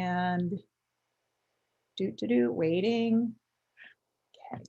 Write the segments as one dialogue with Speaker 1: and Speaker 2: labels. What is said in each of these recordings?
Speaker 1: And waiting. Okay.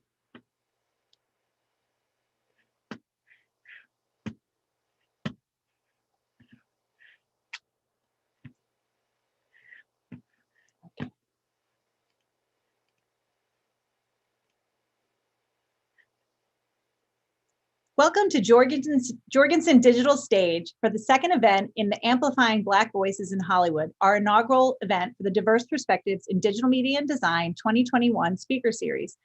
Speaker 1: Welcome to Jorgensen Digital Stage for the second event in the Amplifying Black Voices in Hollywood, our inaugural event for the Diverse Perspectives in Digital Media and Design 2021 Speaker Series.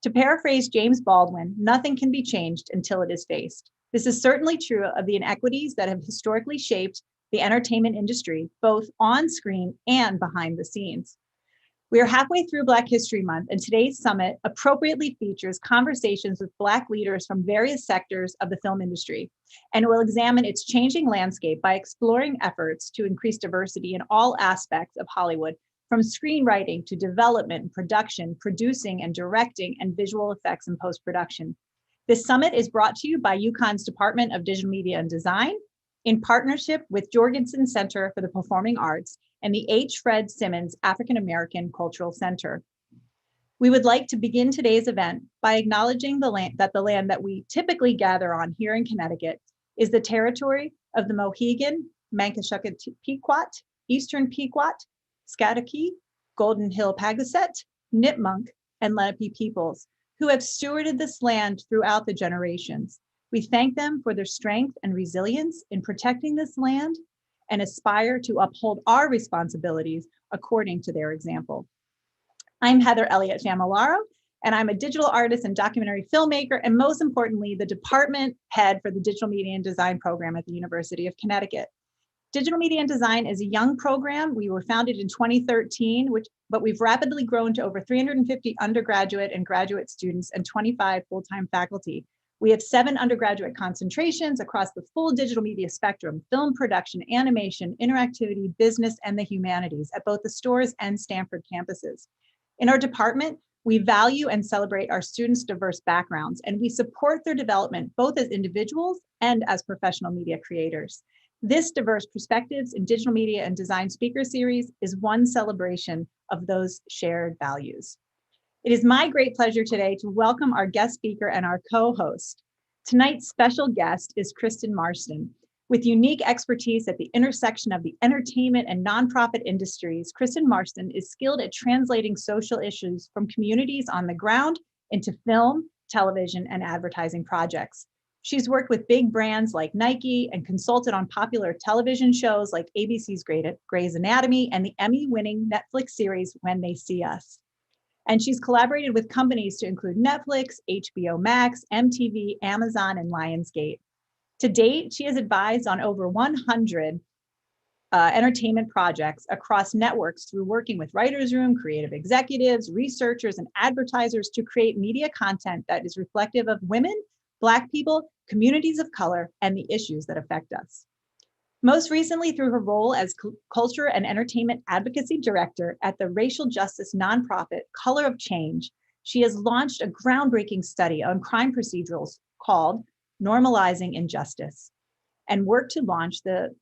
Speaker 1: To paraphrase James Baldwin, nothing can be changed until it is faced. This is certainly true of the inequities that have historically shaped the entertainment industry, both on screen and behind the scenes. We are halfway through Black History Month, and today's summit appropriately features conversations with Black leaders from various sectors of the film industry, and will examine its changing landscape by exploring efforts to increase diversity in all aspects of Hollywood, from screenwriting to development, production, producing and directing, and visual effects and post-production. This summit is brought to you by UConn's Department of Digital Media and Design, in partnership with Jorgensen Center for the Performing Arts and the H. Fred Simmons African American Cultural Center. We would like to begin today's event by acknowledging the land that we typically gather on here in Connecticut is the territory of the Mohegan, Mankashkett Pequot, Eastern Pequot, Scottakee, Golden Hill Pagasuet, Nipmuc, and Lenape peoples, who have stewarded this land throughout the generations. We thank them for their strength and resilience in protecting this land and aspire to uphold our responsibilities according to their example. I'm Heather Elliott Familaro, and I'm a digital artist and documentary filmmaker, and most importantly, the department head for the Digital Media and Design program at the University of Connecticut. Digital Media and Design is a young program. We were founded in 2013, but we've rapidly grown to over 350 undergraduate and graduate students and 25 full-time faculty. We have 7 undergraduate concentrations across the full digital media spectrum: film production, animation, interactivity, business, and the humanities at both the Storrs and Stanford campuses. In our department, we value and celebrate our students' diverse backgrounds, and we support their development both as individuals and as professional media creators. This Diverse Perspectives in Digital Media and Design Speaker Series is one celebration of those shared values. It is my great pleasure today to welcome our guest speaker and our co-host. Tonight's special guest is Kristen Marston. With unique expertise at the intersection of the entertainment and nonprofit industries, Kristen Marston is skilled at translating social issues from communities on the ground into film, television, and advertising projects. She's worked with big brands like Nike and consulted on popular television shows like ABC's Grey's Anatomy and the Emmy-winning Netflix series When They See Us. And she's collaborated with companies to include Netflix, HBO Max, MTV, Amazon, and Lionsgate. To date, she has advised on over 100 entertainment projects across networks through working with writers' room, creative executives, researchers, and advertisers to create media content that is reflective of women, Black people, communities of color, and the issues that affect us. Most recently, through her role as Culture and Entertainment Advocacy Director at the racial justice nonprofit Color of Change, she has launched a groundbreaking study on crime procedurals called Normalizing Injustice, and worked to launch the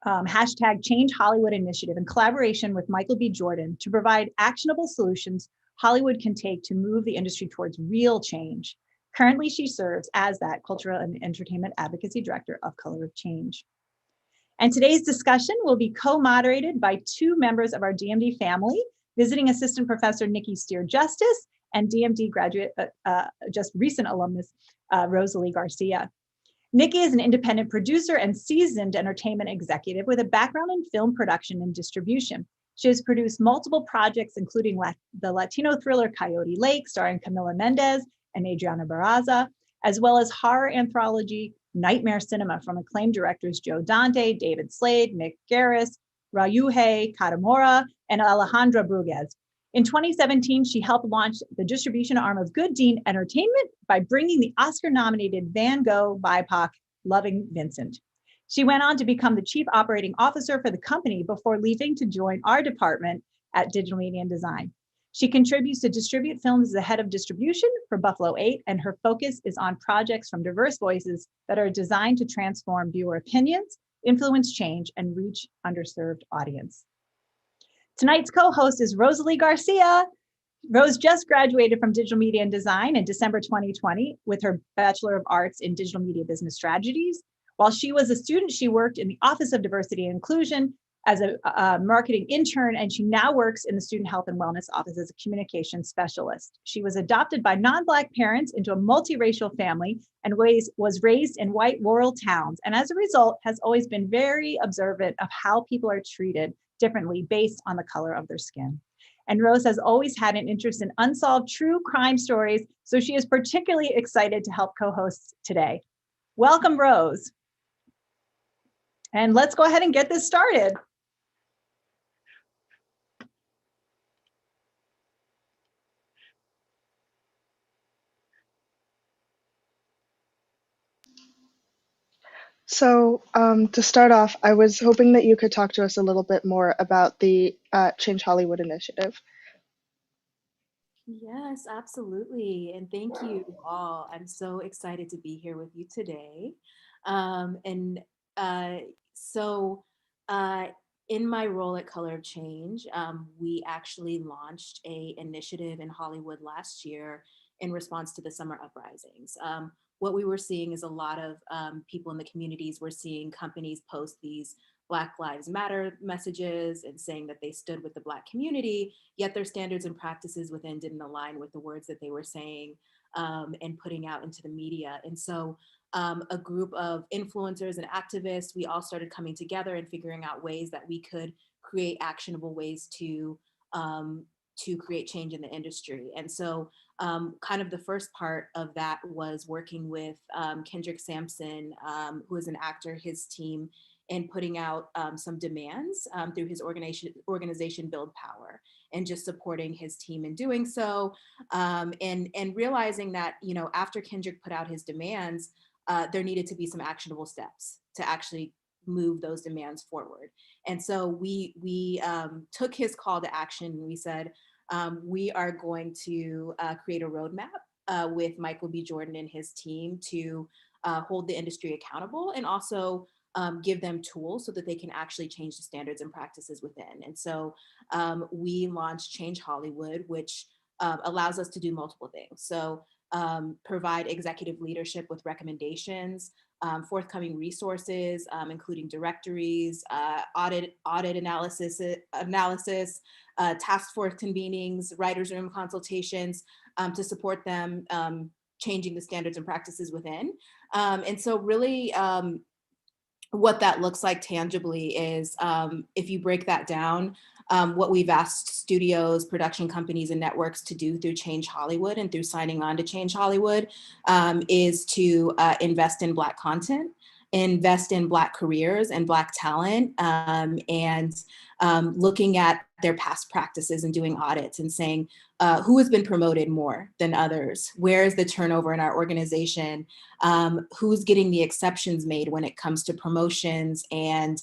Speaker 1: hashtag Change Hollywood initiative in collaboration with Michael B. Jordan to provide actionable solutions Hollywood can take to move the industry towards real change. Currently, she serves as that Cultural and Entertainment Advocacy Director of Color of Change. And today's discussion will be co-moderated by 2 members of our DMD family, Visiting Assistant Professor Nikki Steer-Justice and DMD graduate, just recent alumnus, Rosalie Garcia. Nikki is an independent producer and seasoned entertainment executive with a background in film production and distribution. She has produced multiple projects, including the Latino thriller Coyote Lake, starring Camila Mendez and Adriana Barraza, as well as horror anthology Nightmare Cinema from acclaimed directors Joe Dante, David Slade, Mick Garris, Ryuhei Katamura, and Alejandra Bruguez. In 2017, she helped launch the distribution arm of Good Dean Entertainment by bringing the Oscar-nominated Van Gogh BIPOC Loving Vincent. She went on to become the Chief Operating Officer for the company before leaving to join our department at Digital Media and Design. She contributes to distribute films as the head of distribution for Buffalo 8, and her focus is on projects from diverse voices that are designed to transform viewer opinions, influence change, and reach underserved audience. Tonight's co-host is Rosalie Garcia. Rose just graduated from Digital Media and Design in December 2020 with her Bachelor of Arts in Digital Media Business Strategies. While she was a student, she worked in the Office of Diversity and Inclusion as a marketing intern, and she now works in the Student Health and Wellness Office as a communications specialist. She was adopted by non-Black parents into a multiracial family and was raised in white rural towns, and as a result has always been very observant of how people are treated differently based on the color of their skin. And Rose has always had an interest in unsolved true crime stories, so she is particularly excited to help co-host today. Welcome, Rose. And let's go ahead and get this started.
Speaker 2: So to start off, I was hoping that you could talk to us a little bit more about the Change Hollywood initiative.
Speaker 3: Yes, absolutely. And thank you all. I'm so excited to be here with you today. And so in my role at Color of Change, we actually launched an initiative in Hollywood last year in response to the summer uprisings. What we were seeing is a lot of people in the communities were seeing companies post these Black Lives Matter messages and saying that they stood with the Black community, yet their standards and practices within didn't align with the words that they were saying and putting out into the media. And so a group of influencers and activists, we all started coming together and figuring out ways that we could create actionable ways to create change in the industry. And so kind of the first part of that was working with Kendrick Sampson, who is an actor, his team, and putting out some demands through his organization Build Power, and just supporting his team in doing so, and realizing that, you know, after Kendrick put out his demands, there needed to be some actionable steps to actually move those demands forward. And so we took his call to action, and we said, we are going to create a roadmap with Michael B. Jordan and his team to hold the industry accountable, and also give them tools so that they can actually change the standards and practices within. And so we launched Change Hollywood, which allows us to do multiple things. So provide executive leadership with recommendations, forthcoming resources, including directories, audit analysis, task force convenings, writers' room consultations to support them changing the standards and practices within. And so really, what that looks like tangibly is, if you break that down, what we've asked studios, production companies, and networks to do through Change Hollywood and through signing on to Change Hollywood is to invest in Black content, invest in Black careers and Black talent, and looking at their past practices and doing audits and saying, who has been promoted more than others? Where is the turnover in our organization? Who's getting the exceptions made when it comes to promotions and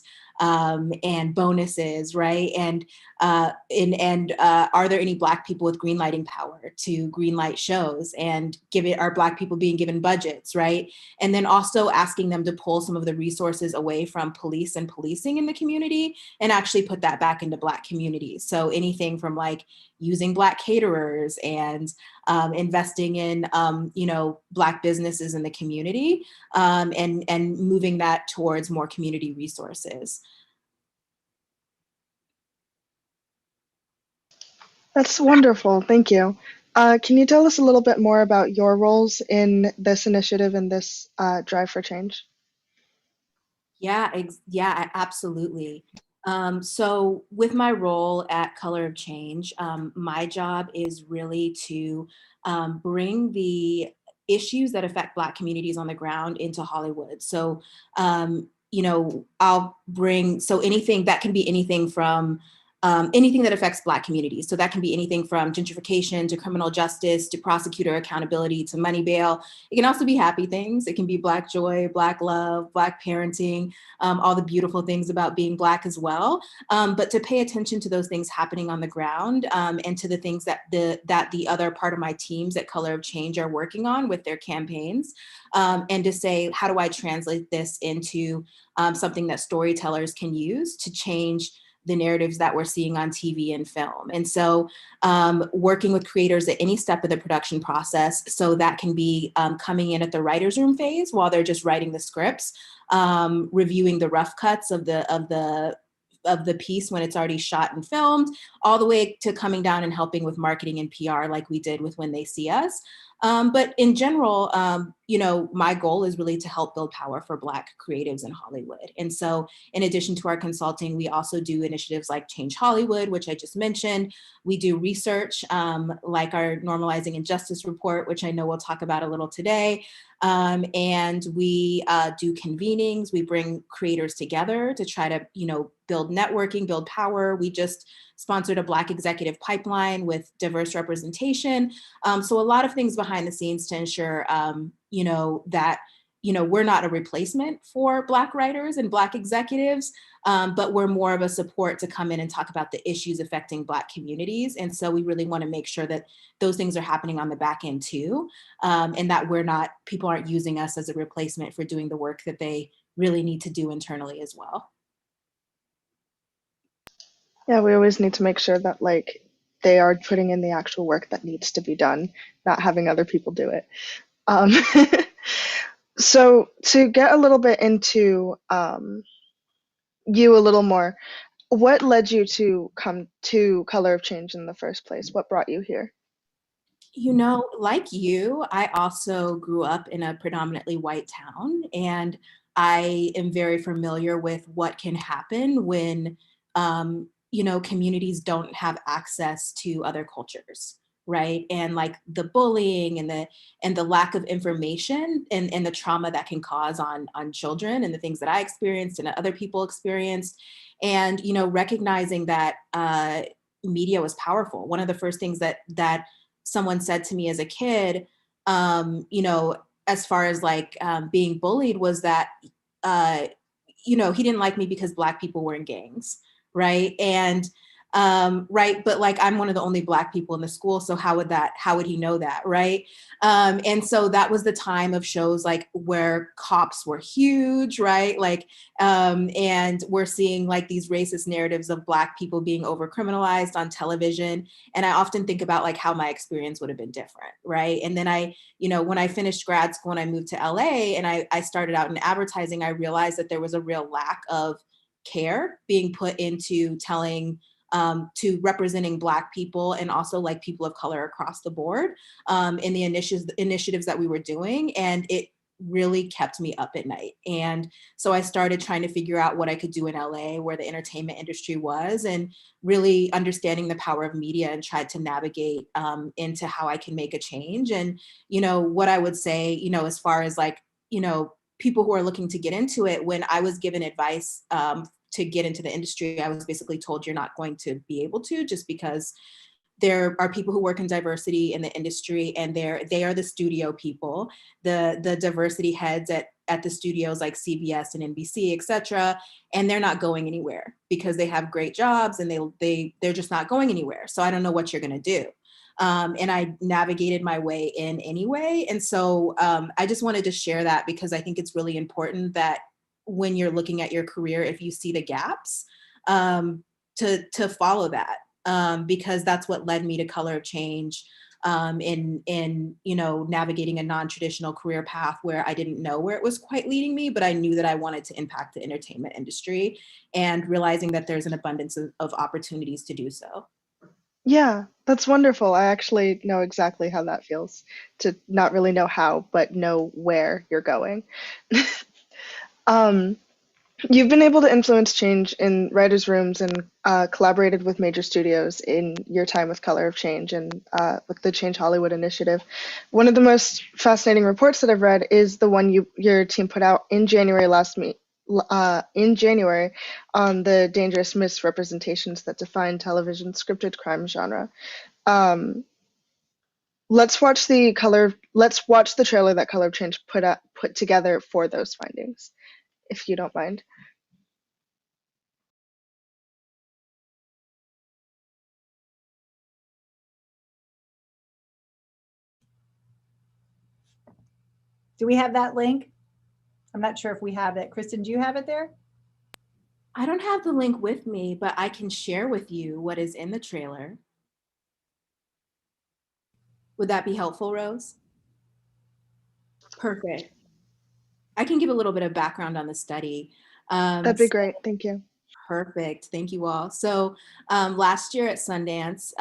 Speaker 3: bonuses, right? And are there any Black people with greenlighting power to greenlight shows, and are Black people being given budgets, right? And then also asking them to pull some of the resources away from police and policing in the community and actually put that back into Black communities. So anything from like using Black caterers and investing in Black businesses in the community, and moving that towards more community resources.
Speaker 2: That's wonderful. Thank you. Can you tell us a little bit more about your roles in this initiative and this drive for change?
Speaker 3: Yeah, absolutely. So with my role at Color of Change, my job is really to bring the issues that affect Black communities on the ground into Hollywood. So, I'll bring, so anything that can be anything from anything that affects Black communities. So that can be anything from gentrification to criminal justice to prosecutor accountability to money bail. It can also be happy things. It can be Black joy, Black love, Black parenting, all the beautiful things about being Black as well. But to pay attention to those things happening on the ground, and to the things that the other part of my teams at Color of Change are working on with their campaigns, and to say, how do I translate this into something that storytellers can use to change the narratives that we're seeing on TV and film. And so working with creators at any step of the production process, so that can be coming in at the writer's room phase while they're just writing the scripts, reviewing the rough cuts of the piece when it's already shot and filmed, all the way to coming down and helping with marketing and PR like we did with When They See Us. But in general, my goal is really to help build power for Black creatives in Hollywood. And so in addition to our consulting, we also do initiatives like Change Hollywood, which I just mentioned. We do research like our Normalizing Injustice report, which I know we'll talk about a little today. And we do convenings. We bring creators together to try to, build networking, build power. We just sponsored a Black executive pipeline with diverse representation. So a lot of things behind the scenes to ensure, that, we're not a replacement for Black writers and Black executives, but we're more of a support to come in and talk about the issues affecting Black communities. And so we really want to make sure that those things are happening on the back end too, and that people aren't using us as a replacement for doing the work that they really need to do internally as well.
Speaker 2: Yeah, we always need to make sure that they are putting in the actual work that needs to be done, not having other people do it. So to get a little bit into you a little more, what led you to come to Color of Change in the first place? What brought you here?
Speaker 3: Like you, I also grew up in a predominantly white town, and I am very familiar with what can happen when, communities don't have access to other cultures, right? And like the bullying and the lack of information and the trauma that can cause on children, and the things that I experienced and that other people experienced, and recognizing that media was powerful. One of the first things that someone said to me as a kid, as far as being bullied, was that, he didn't like me because Black people were in gangs, right? And right, but I'm one of the only Black people in the school, so how would he know that, right? And so that was the time of shows where cops were huge, right? And we're seeing these racist narratives of Black people being over criminalized on television. And I often think about how my experience would have been different, right? And then when I finished grad school and I moved to LA and I started out in advertising, I realized that there was a real lack of care being put into to representing Black people, and also people of color across the board, in the initiatives that we were doing. And it really kept me up at night. And so I started trying to figure out what I could do in LA, where the entertainment industry was, and really understanding the power of media, and tried to navigate into how I can make a change. And, what I would say, as far as people who are looking to get into it, when I was given advice to get into the industry, I was basically told you're not going to be able to, just because there are people who work in diversity in the industry, and they are the studio people, the diversity heads at the studios like CBS and NBC, et cetera, and they're not going anywhere because they have great jobs, and they're just not going anywhere. So I don't know what you're going to do. And I navigated my way in anyway. And so I just wanted to share that, because I think it's really important that when you're looking at your career, if you see the gaps, to follow that, because that's what led me to Color of Change, in navigating a non-traditional career path where I didn't know where it was quite leading me, but I knew that I wanted to impact the entertainment industry, and realizing that there's an abundance of opportunities to do so.
Speaker 2: Yeah, that's wonderful. I actually know exactly how that feels, to not really know how, but know where you're going. Um, you've been able to influence change in writers' rooms and collaborated with major studios in your time with Color of Change and with the Change Hollywood initiative. One of the most fascinating reports that I've read is the one your team put out in January on the dangerous misrepresentations that define television's scripted crime genre. Um, let's watch the trailer that Color of Change put together for those findings, if you don't mind.
Speaker 1: Do we have that link? I'm not sure if we have it. Kristen, do you have it there?
Speaker 3: I don't have the link with me, but I can share with you what is in the trailer. Would that be helpful, Rose? Perfect. I can give a little bit of background on the study.
Speaker 2: That'd be great. Thank you.
Speaker 3: Perfect. Thank you all. So last year at Sundance,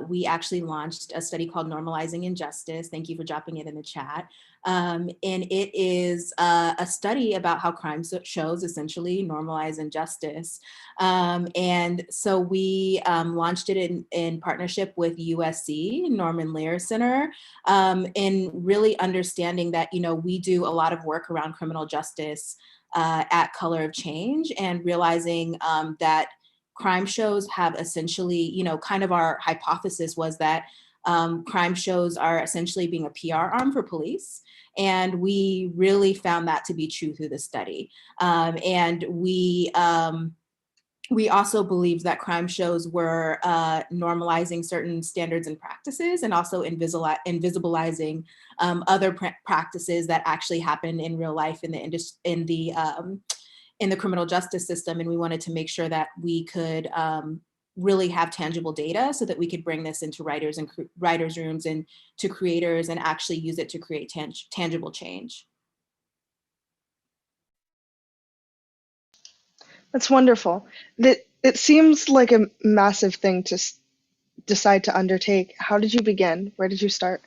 Speaker 3: we actually launched a study called Normalizing Injustice. Thank you for dropping it in the chat. And it is a study about how crime shows essentially normalize injustice. And so we launched it in partnership with USC, Norman Lear Center, in really understanding that, we do a lot of work around criminal justice at Color of Change, and realizing that crime shows have essentially, kind of our hypothesis was that crime shows are essentially being a PR arm for police. And we really found that to be true through the study. And we also believed that crime shows were normalizing certain standards and practices, and also invisibilizing other practices that actually happen in real life in the criminal justice system. And we wanted to make sure that we could really have tangible data so that we could bring this into writers' rooms and to creators and actually use it to create tangible change.
Speaker 2: That's wonderful. It seems like a massive thing to decide to undertake. How did you begin? Where did you start?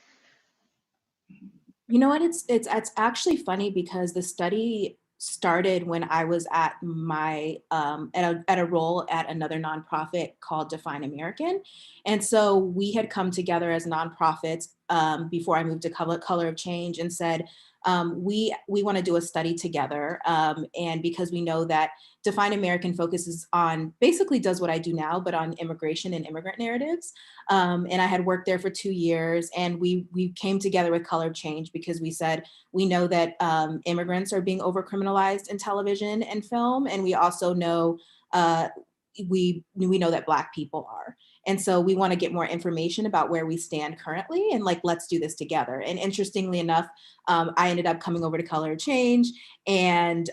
Speaker 3: You know what? It's actually funny because the study started when I was at my at a role at another nonprofit called Define American, and so we had come together as nonprofits before I moved to Color of Change, and said we want to do a study together, and because we know that Define American focuses on, basically does what I do now, but on immigration and immigrant narratives. And I had worked there for 2 years, and we came together with Color of Change because we said, we know that immigrants are being over-criminalized in television and film, and we also know we know that Black people are. And so we want to get more information about where we stand currently, and let's do this together. And interestingly enough, I ended up coming over to Color of Change, and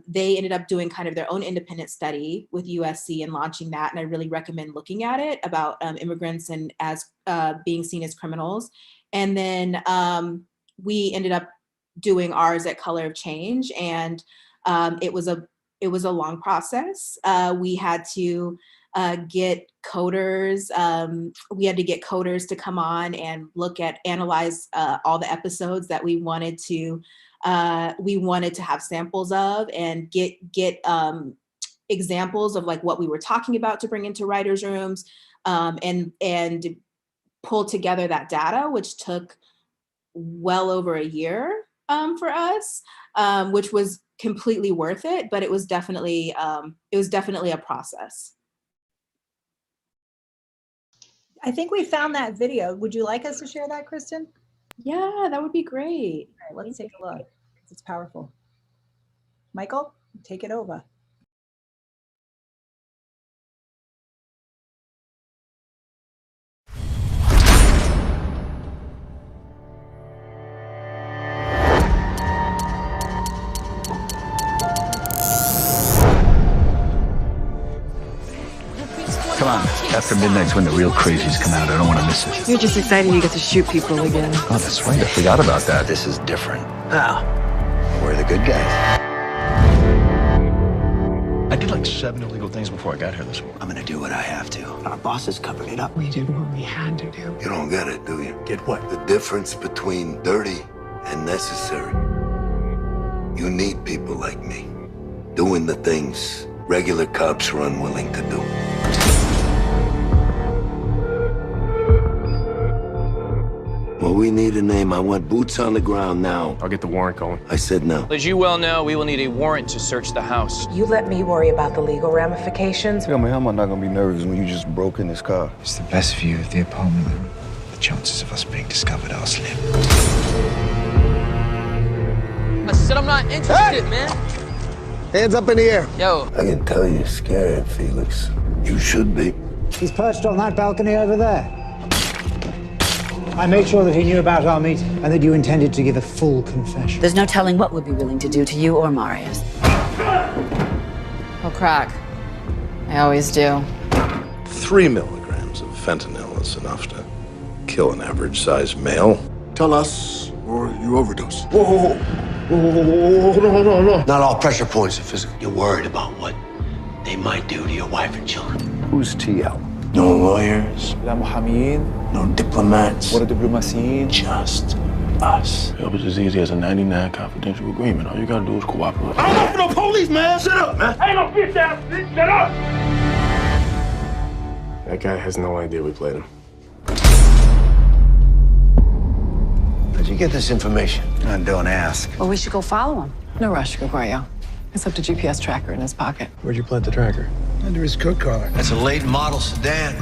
Speaker 3: they ended up doing kind of their own independent study with USC and launching that. And I really recommend looking at it, about immigrants and as being seen as criminals. And then we ended up doing ours at Color of Change, and it was a long process. We had to get coders. We had to get coders to come on and analyze all the episodes that we wanted to have samples of, and get examples of what we were talking about to bring into writers' rooms, and pull together that data, which took well over a year for us, which was completely worth it, but it was definitely a process.
Speaker 1: I think we found that video. Would you like us to share that, Kristen?
Speaker 3: Yeah, that would be great.
Speaker 1: All right, let's take a look. It's powerful. Michael, take it over.
Speaker 4: Come on, after midnight's when the real crazies come out. I don't want to miss it.
Speaker 5: You're just excited you get to shoot people again.
Speaker 4: Oh, that's right. I forgot about that. This is different. Now, we're the good guys. I did 7 illegal things before I got here this morning. I'm gonna do what I have to.
Speaker 6: Our bosses covered it up.
Speaker 5: We did what we had to do.
Speaker 7: You don't get it, do you?
Speaker 6: Get what?
Speaker 7: The difference between dirty and necessary. You need people like me, doing the things regular cops are unwilling to do. Well, we need a name. I want boots on the ground now.
Speaker 6: I'll get the warrant going.
Speaker 7: I said no.
Speaker 8: As you well know, we will need a warrant to search the house.
Speaker 5: You let me worry about the legal ramifications.
Speaker 9: Tell me, how am I not gonna be nervous when you just broke in this car?
Speaker 10: It's the best view of the apartment. The chances of us being discovered are slim.
Speaker 8: I said I'm not interested, man.
Speaker 9: Hands up in the air.
Speaker 8: Yo.
Speaker 7: I can tell you're scared, Felix. You should be.
Speaker 11: He's perched on that balcony over there. I made sure that he knew about our meeting and that you intended to give a full confession.
Speaker 5: There's no telling what we'd be willing to do to you or Marius.
Speaker 12: Oh, crack.
Speaker 5: I always do.
Speaker 12: 3 milligrams of fentanyl is enough to kill an average-sized male.
Speaker 9: Tell us, or you overdose. Whoa, no.
Speaker 4: Not all pressure points are physical. You're worried about what they might do to your wife and children.
Speaker 12: Who's TL?
Speaker 9: No lawyers, no diplomats,
Speaker 12: Just us. It was as easy as a 99 confidential agreement. All you gotta do is cooperate.
Speaker 9: I'm not for no police, man! Shut up, man!
Speaker 12: Ain't no bitch ass bitch, shut up! That guy has no idea we played him.
Speaker 4: How'd you get this information? Don't ask.
Speaker 5: Well, we should go follow him. No rush, Gregorio. It's up to GPS tracker in his pocket.
Speaker 9: Where'd you plant the tracker? Under his coat collar.
Speaker 4: That's a late model sedan.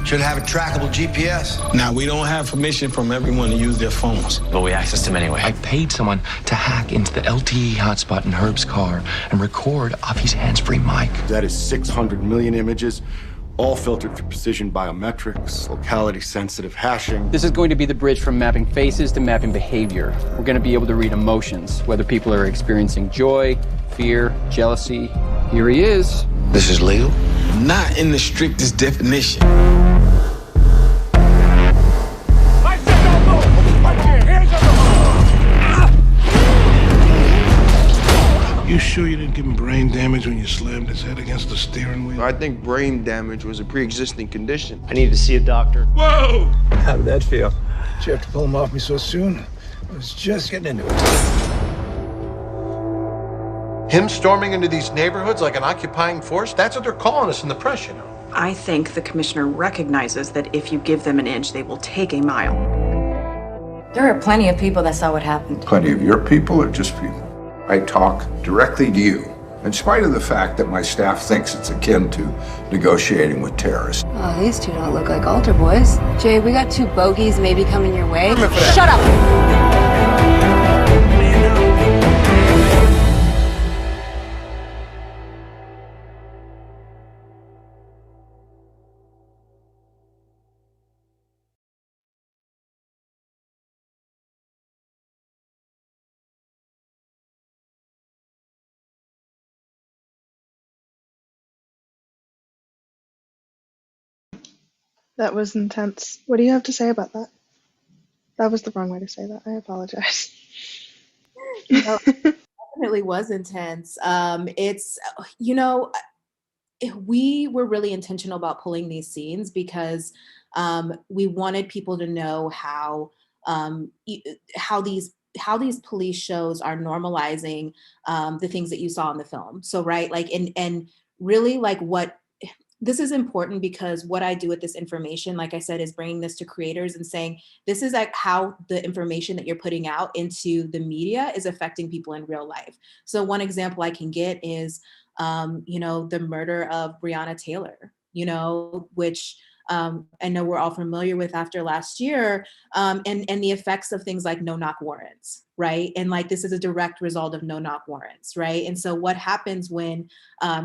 Speaker 4: Should have a trackable GPS.
Speaker 13: Now, we don't have permission from everyone to use their phones.
Speaker 8: But we accessed him anyway.
Speaker 10: I paid someone to hack into the LTE hotspot in Herb's car and record off his hands-free mic.
Speaker 9: That is 600 million images, all filtered for precision biometrics, locality-sensitive hashing.
Speaker 8: This is going to be the bridge from mapping faces to mapping behavior. We're going to be able to read emotions, whether people are experiencing joy, fear, jealousy. Here he is.
Speaker 4: This is legal?
Speaker 13: Not in the strictest definition.
Speaker 12: You sure you didn't give him brain damage when you slammed his head against the steering wheel?
Speaker 9: I think brain damage was a pre-existing condition.
Speaker 8: I need to see a doctor.
Speaker 12: Whoa!
Speaker 9: How did that feel? Did you have to pull him off me so soon? I was just getting into it.
Speaker 14: Him storming into these neighborhoods like an occupying force, that's what they're calling us in the press, you know.
Speaker 5: I think the commissioner recognizes that if you give them an inch, they will take a mile. There are plenty of people that saw what happened.
Speaker 15: Plenty of your people or just people? I talk directly to you, in spite of the fact that my staff thinks it's akin to negotiating with terrorists.
Speaker 16: Oh, these two don't look like altar boys. Jay, we got 2 bogeys maybe coming your way.
Speaker 5: Shut up!
Speaker 2: That was intense. What do you have to say about that? That was the wrong way to say that. I apologize.
Speaker 3: No, it definitely was intense. It's, we were really intentional about pulling these scenes because we wanted people to know how these police shows are normalizing the things that you saw in the film. So, right, like, and really like what, this is important because what I do with this information, like I said, is bringing this to creators and saying, this is like how the information that you're putting out into the media is affecting people in real life. So one example I can get is, the murder of Breonna Taylor, which I know we're all familiar with after last year, and the effects of things like no-knock warrants, right? And like, this is a direct result of no-knock warrants, right? And so what happens when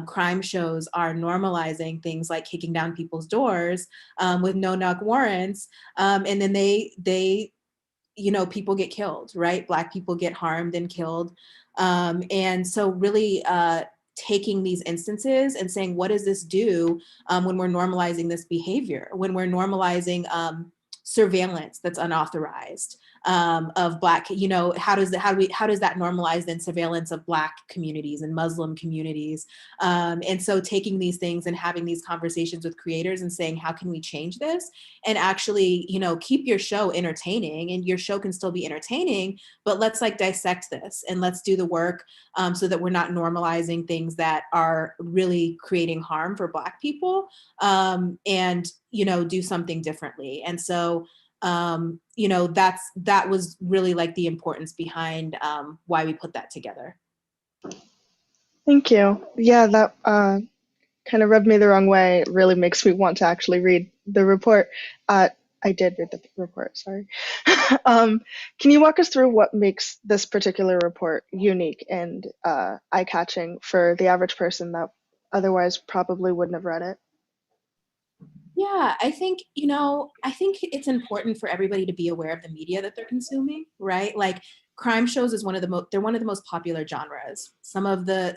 Speaker 3: crime shows are normalizing things like kicking down people's doors with no-knock warrants, and then they people get killed, right? Black people get harmed and killed. And so really, taking these instances and saying, what does this do when we're normalizing this behavior, when we're normalizing surveillance that's unauthorized of Black, how does that normalize then surveillance of Black communities and Muslim communities? And so taking these things and having these conversations with creators and saying, how can we change this? And actually, keep your show entertaining, and your show can still be entertaining, but let's like dissect this and let's do the work so that we're not normalizing things that are really creating harm for Black people, and, do something differently. And so, that was really like the importance behind why we put that together.
Speaker 2: Thank you. Yeah, that kind of rubbed me the wrong way. It really makes me want to actually read the report. I did read the report, sorry. Can you walk us through what makes this particular report unique and eye-catching for the average person that otherwise probably wouldn't have read it?
Speaker 3: Yeah, I think it's important for everybody to be aware of the media that they're consuming, right? Like, crime shows is they're one of the most popular genres. Some of the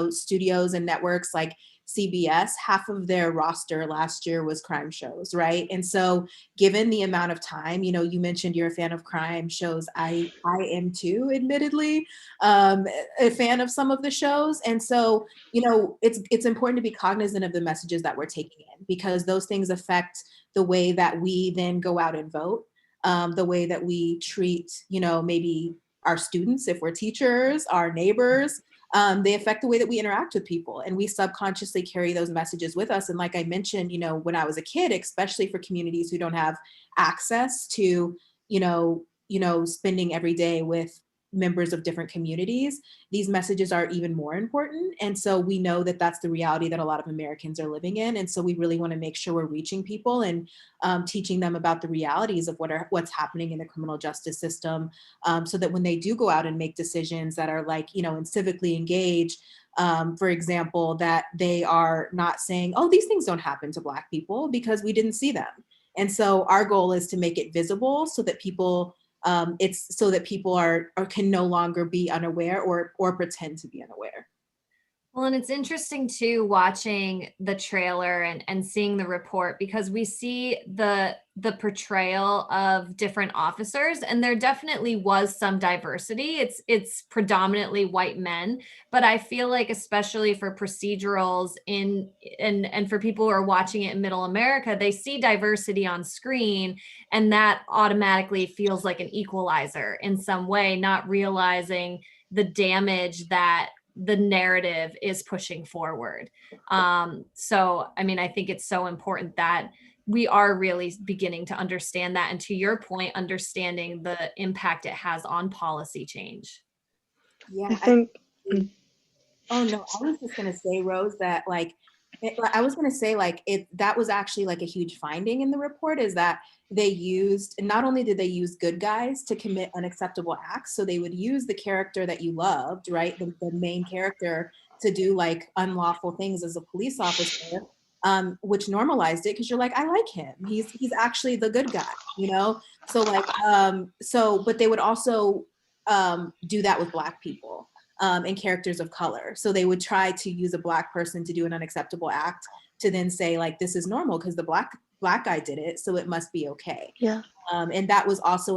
Speaker 3: studios and networks like CBS, half of their roster last year was crime shows, right? And so given the amount of time, you mentioned you're a fan of crime shows. I am too, admittedly, a fan of some of the shows. And so, it's important to be cognizant of the messages that we're taking in, because those things affect the way that we then go out and vote, the way that we treat, maybe our students, if we're teachers, our neighbors. They affect the way that we interact with people, and we subconsciously carry those messages with us. And like I mentioned, when I was a kid, especially for communities who don't have access to, spending every day with members of different communities, these messages are even more important. And so we know that that's the reality that a lot of Americans are living in. And so we really want to make sure we're reaching people and teaching them about the realities of what's happening in the criminal justice system, so that when they do go out and make decisions that are like, and civically engaged, for example, that they are not saying, oh, these things don't happen to Black people because we didn't see them. And so our goal is to make it visible so that people can no longer be unaware or pretend to be unaware.
Speaker 17: Well, and it's interesting too, watching the trailer and seeing the report, because we see the portrayal of different officers, and there definitely was some diversity. It's predominantly white men, but I feel like, especially for procedurals and for people who are watching it in Middle America, they see diversity on screen, and that automatically feels like an equalizer in some way, not realizing the damage that the narrative is pushing forward. So, I mean, I think it's so important that we are really beginning to understand that. And to your point, understanding the impact it has on policy change.
Speaker 3: Yeah.
Speaker 2: I think.
Speaker 3: Oh, no, I was just going to say, Rose, that that was actually like a huge finding in the report, is that not only did they use good guys to commit unacceptable acts, so they would use the character that you loved, right? The main character to do like unlawful things as a police officer, which normalized it because you're like, I like him. He's actually the good guy, So like, but they would also do that with Black people. And characters of color. So they would try to use a Black person to do an unacceptable act to then say like, this is normal because the black guy did it, so it must be okay.
Speaker 2: Yeah.
Speaker 3: And that was also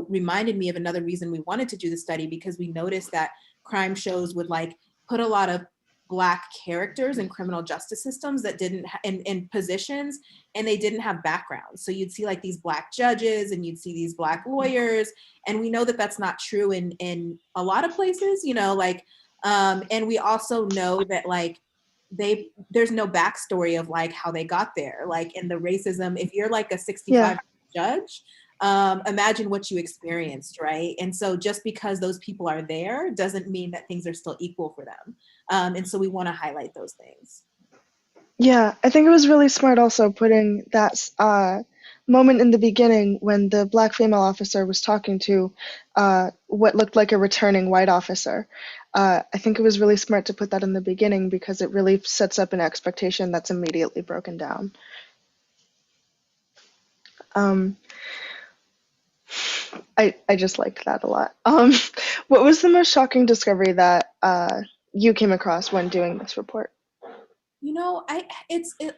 Speaker 3: reminded me of another reason we wanted to do the study, because we noticed that crime shows would like put a lot of Black characters in criminal justice systems that didn't in positions, and they didn't have backgrounds. So you'd see like these Black judges and you'd see these Black lawyers, and we know that that's not true in a lot of places, and we also know that like there's no backstory of like how they got there, like in the racism. If you're like a 65 judge, imagine what you experienced, right? And so just because those people are there doesn't mean that things are still equal for them. And so we want to highlight those things.
Speaker 2: Yeah, I think it was really smart also putting that moment in the beginning when the Black female officer was talking to what looked like a returning white officer. I think it was really smart to put that in the beginning because it really sets up an expectation that's immediately broken down. I just liked that a lot. What was the most shocking discovery that you came across when doing this report?
Speaker 3: A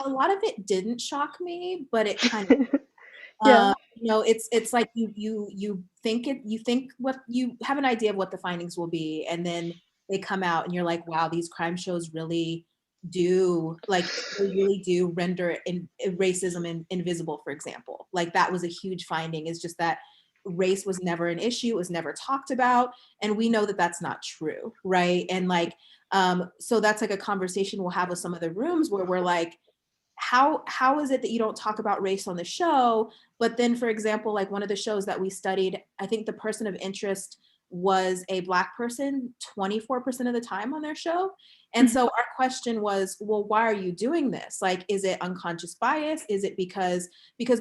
Speaker 3: lot of it didn't shock me, but it kind of,
Speaker 2: yeah.
Speaker 3: It's like you think what you have an idea of what the findings will be, and then they come out and you're like, wow, these crime shows really do render racism invisible, for example. Like that was a huge finding, is just that race was never an issue, it was never talked about, and we know that that's not true, right? And like so that's like a conversation we'll have with some of the rooms where we're like, how is it that you don't talk about race on the show? But then, for example, like one of the shows that we studied, I think the person of interest was a Black person 24% of the time on their show. And so our question was, well, why are you doing this? Like, is it unconscious bias? Is it because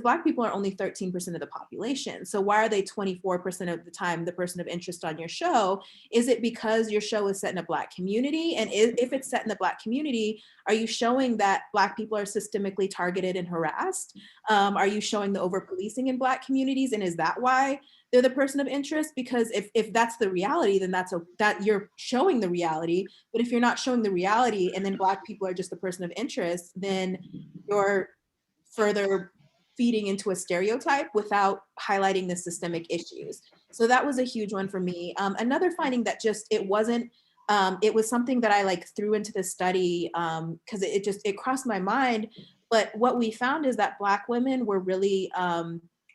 Speaker 3: Black people are only 13% of the population? So why are they 24% of the time the person of interest on your show? Is it because your show is set in a Black community? And if it's set in the Black community, are you showing that Black people are systemically targeted and harassed? Are you showing the over-policing in Black communities? And is that why they're the person of interest, because if that's the reality, then that you're showing the reality. But if you're not showing the reality and then Black people are just the person of interest, then you're further feeding into a stereotype without highlighting the systemic issues. So that was a huge one for me. Another finding that just, it wasn't, it was something that I like threw into the study because it crossed my mind. But what we found is that Black women were really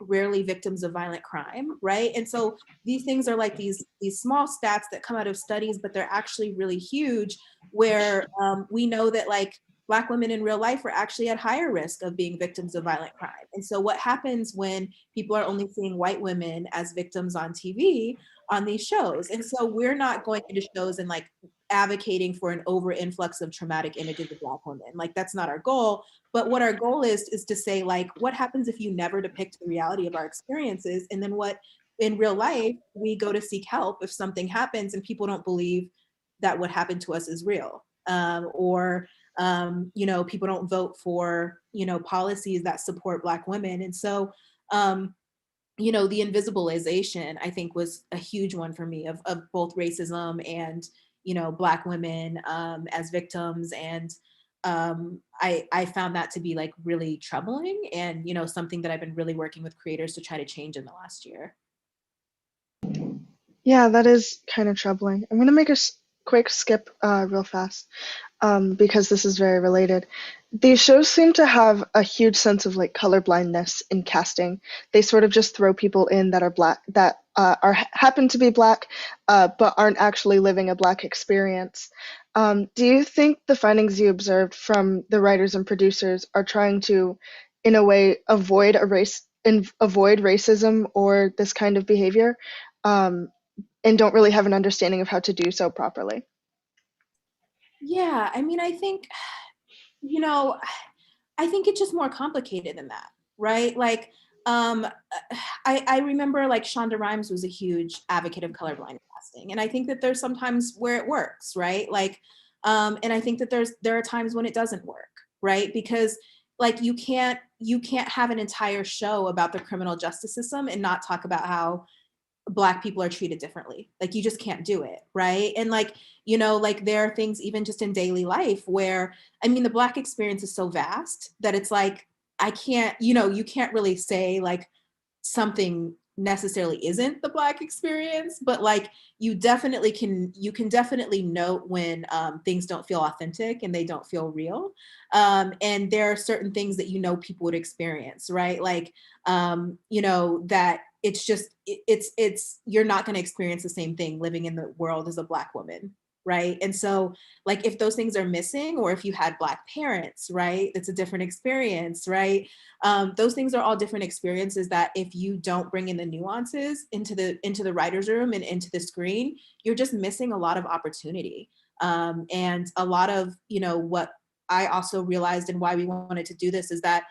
Speaker 3: rarely victims of violent crime, right? And so these things are like these small stats that come out of studies, but they're actually really huge, where we know that like Black women in real life are actually at higher risk of being victims of violent crime. And so what happens when people are only seeing white women as victims on TV on these shows? And so we're not going into shows and like advocating for an over influx of traumatic images of Black women. Like that's not our goal. But what our goal is to say like, what happens if you never depict the reality of our experiences? And then what in real life, we go to seek help if something happens and people don't believe that what happened to us is real. You know, people don't vote for, you know, policies that support Black women. And so, you know, the invisibilization, I think, was a huge one for me of both racism and, you know, Black women as victims. And I found that to be like really troubling and, you know, something that I've been really working with creators to try to change in the last year.
Speaker 2: Yeah, that is kind of troubling. I'm going to make a quick skip real fast because this is very related. These shows seem to have a huge sense of like colorblindness in casting. They sort of just throw people in that are Black, that happen to be Black, but aren't actually living a Black experience. Do you think the findings you observed from the writers and producers are trying to, in a way, avoid racism or this kind of behavior, and don't really have an understanding of how to do so properly?
Speaker 3: Yeah, I mean, I think, you know, I think it's just more complicated than that, right? Like, I remember like Shonda Rhimes was a huge advocate of colorblind casting. And I think that there's sometimes where it works, right? Like, and I think that there are times when it doesn't work, right? Because like you can't have an entire show about the criminal justice system and not talk about how Black people are treated differently. Like you just can't do it, right? And like, you know, like there are things even just in daily life where, I mean, the Black experience is so vast that it's like, I can't, you know, you can't really say like something necessarily isn't the Black experience, but like you can definitely note when things don't feel authentic and they don't feel real. And there are certain things that, you know, people would experience, right? Like, you know, that it's just, it's you're not going to experience the same thing living in the world as a Black woman, right? And so like if those things are missing, or if you had Black parents, right, it's a different experience, right? Those things are all different experiences that if you don't bring in the nuances into the writer's room and into the screen, you're just missing a lot of opportunity. And a lot of, you know, what I also realized and why we wanted to do this is that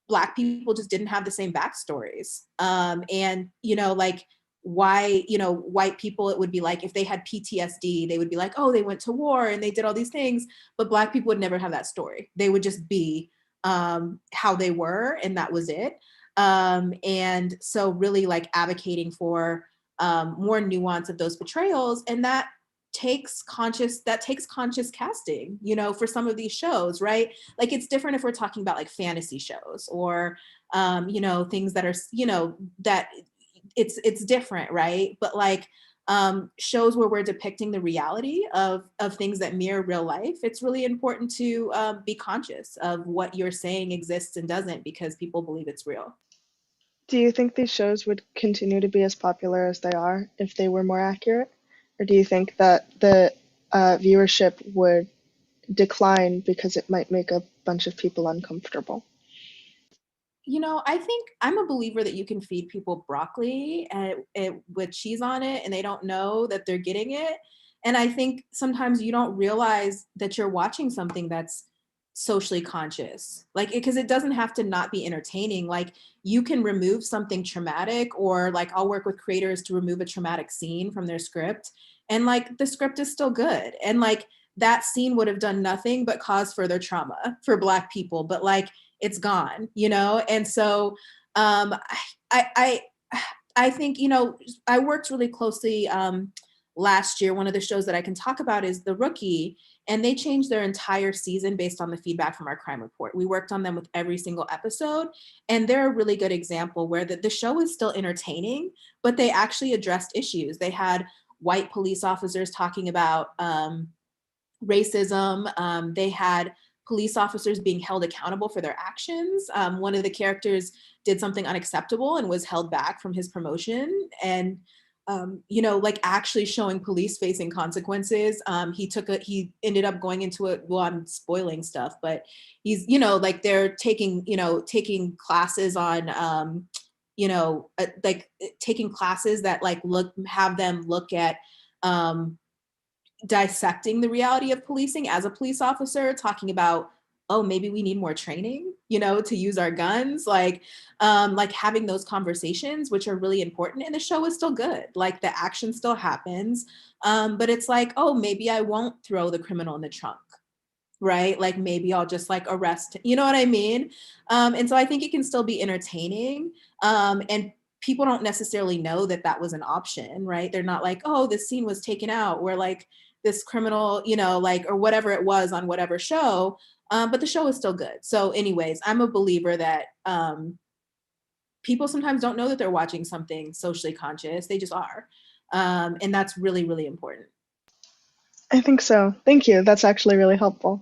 Speaker 3: Black people just didn't have the same backstories. And, you know, like why, you know, white people, it would be like, if they had PTSD, they would be like, oh, they went to war and they did all these things, but Black people would never have that story. They would just be how they were, and that was it. And so really like advocating for more nuance of those portrayals, and that takes conscious casting, you know, for some of these shows, right? Like it's different if we're talking about like fantasy shows or, you know, things that are, you know, that it's different, right? But like shows where we're depicting the reality of things that mirror real life, it's really important to be conscious of what you're saying exists and doesn't, because people believe it's real.
Speaker 2: Do you think these shows would continue to be as popular as they are if they were more accurate? Or do you think that the viewership would decline because it might make a bunch of people uncomfortable?
Speaker 3: You know, I think I'm a believer that you can feed people broccoli with cheese on it, and they don't know that they're getting it. And I think sometimes you don't realize that you're watching something that's socially conscious, like, because it doesn't have to not be entertaining. Like you can remove something traumatic, or like I'll work with creators to remove a traumatic scene from their script, and like the script is still good, and like that scene would have done nothing but cause further trauma for Black people, but like it's gone, you know? And so I I think, you know, I worked really closely last year. One of the shows that I can talk about is The Rookie, and they changed their entire season based on the feedback from our crime report. We worked on them with every single episode, and they're a really good example where the show is still entertaining, but they actually addressed issues. They had white police officers talking about racism. They had police officers being held accountable for their actions. One of the characters did something unacceptable and was held back from his promotion. And you know, like actually showing police facing consequences. He ended up going into it. Well, I'm spoiling stuff, but he's, you know, like they're taking classes on, like taking classes that like have them look at dissecting the reality of policing as a police officer, talking about, oh, maybe we need more training, you know, to use our guns, like having those conversations, which are really important. And the show is still good. Like the action still happens. But it's like, oh, maybe I won't throw the criminal in the trunk, right? Like maybe I'll just like arrest, you know what I mean? And so I think it can still be entertaining. And people don't necessarily know that that was an option, right? They're not like, oh, this scene was taken out where like this criminal, you know, like, or whatever it was on whatever show. But the show is still good. So anyways, I'm a believer that people sometimes don't know that they're watching something socially conscious. They just are. And that's really, really important.
Speaker 2: I think so. Thank you. That's actually really helpful.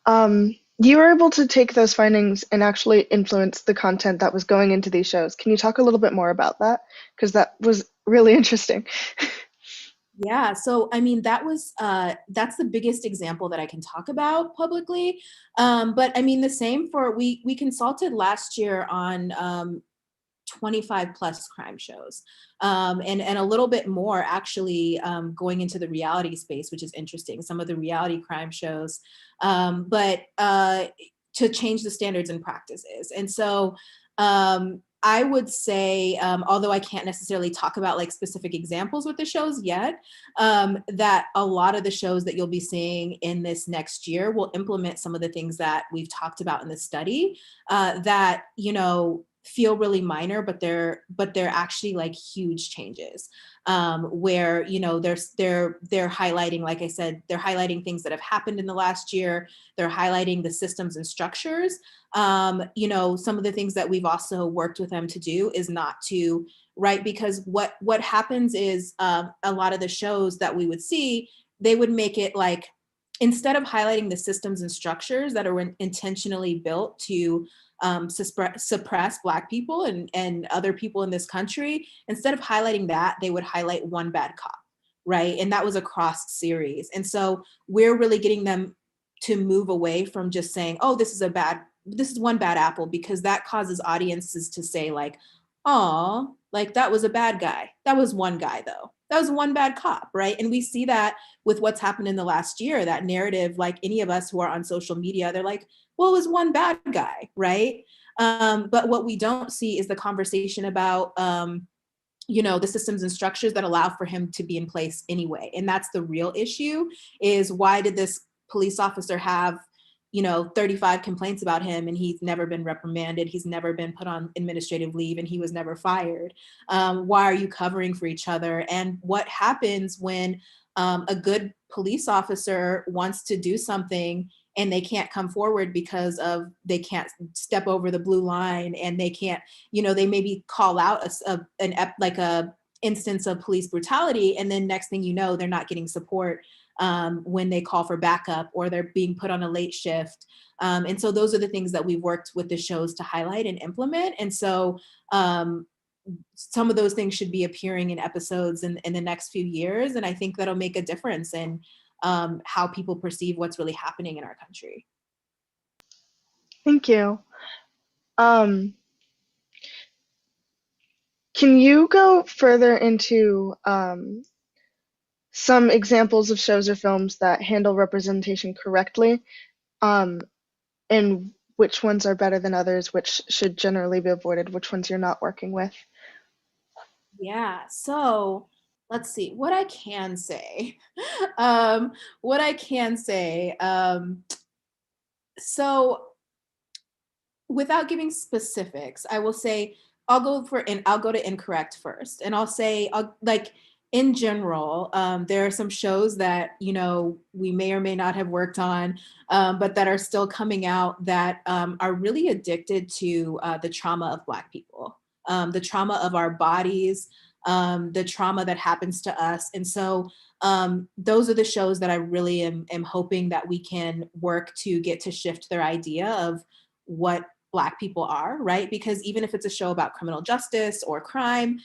Speaker 2: You were able to take those findings and actually influence the content that was going into these shows. Can you talk a little bit more about that? Because that was really interesting.
Speaker 3: Yeah, so I mean, that's the biggest example that I can talk about publicly. But I mean, the same for, we consulted last year on 25 plus crime shows, and a little bit more actually going into the reality space, which is interesting, some of the reality crime shows, but to change the standards and practices. And so I would say, although I can't necessarily talk about like specific examples with the shows yet, that a lot of the shows that you'll be seeing in this next year will implement some of the things that we've talked about in the study, that, you know, feel really minor, but they're actually like huge changes, where, you know, they're highlighting, like I said, they're highlighting things that have happened in the last year. They're highlighting the systems and structures. You know, some of the things that we've also worked with them to do is not to, right? Because what happens is a lot of the shows that we would see, they would make it like, instead of highlighting the systems and structures that are intentionally built to suppress Black people and other people in this country, instead of highlighting that, they would highlight one bad cop, right? And that was across series. And so we're really getting them to move away from just saying, oh, this is one bad apple, because that causes audiences to say like, oh, like that was a bad guy. That was one guy though. That was one bad cop, right? And we see that with what's happened in the last year, that narrative, like any of us who are on social media, they're like, well, it was one bad guy, right? But what we don't see is the conversation about, you know, the systems and structures that allow for him to be in place anyway. And that's the real issue, is why did this police officer have, you know, 35 complaints about him and he's never been reprimanded, he's never been put on administrative leave, and he was never fired? Why are you covering for each other? And what happens when a good police officer wants to do something and they can't come forward because of, they can't step over the blue line, and they can't, you know, they maybe call out a instance of police brutality, and then next thing you know, they're not getting support when they call for backup, or they're being put on a late shift. And so those are the things that we've worked with the shows to highlight and implement. And so some of those things should be appearing in episodes in the next few years. And I think that'll make a difference in how people perceive what's really happening in our country.
Speaker 2: Thank you. Can you go further into some examples of shows or films that handle representation correctly, and which ones are better than others, which should generally be avoided, which ones you're not working with?
Speaker 3: Yeah, so let's see what I can say. So without giving specifics, I will say I'll go to incorrect first, and I'll say, like, in general, there are some shows that, you know, we may or may not have worked on, but that are still coming out that are really addicted to the trauma of Black people, the trauma of our bodies, the trauma that happens to us. And so those are the shows that I really am hoping that we can work to get to shift their idea of what Black people are, right? Because even if it's a show about criminal justice or crime,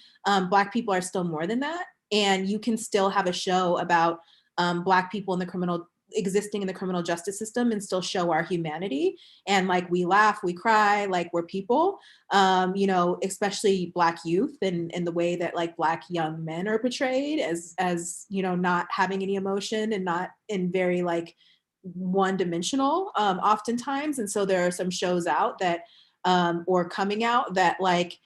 Speaker 3: Black people are still more than that. And you can still have a show about Black people in the existing in the criminal justice system and still show our humanity. And like, we laugh, we cry, like, we're people, you know, especially Black youth, and the way that like Black young men are portrayed as, you know, not having any emotion and not in very like one-dimensional oftentimes. And so there are some shows out that or coming out that like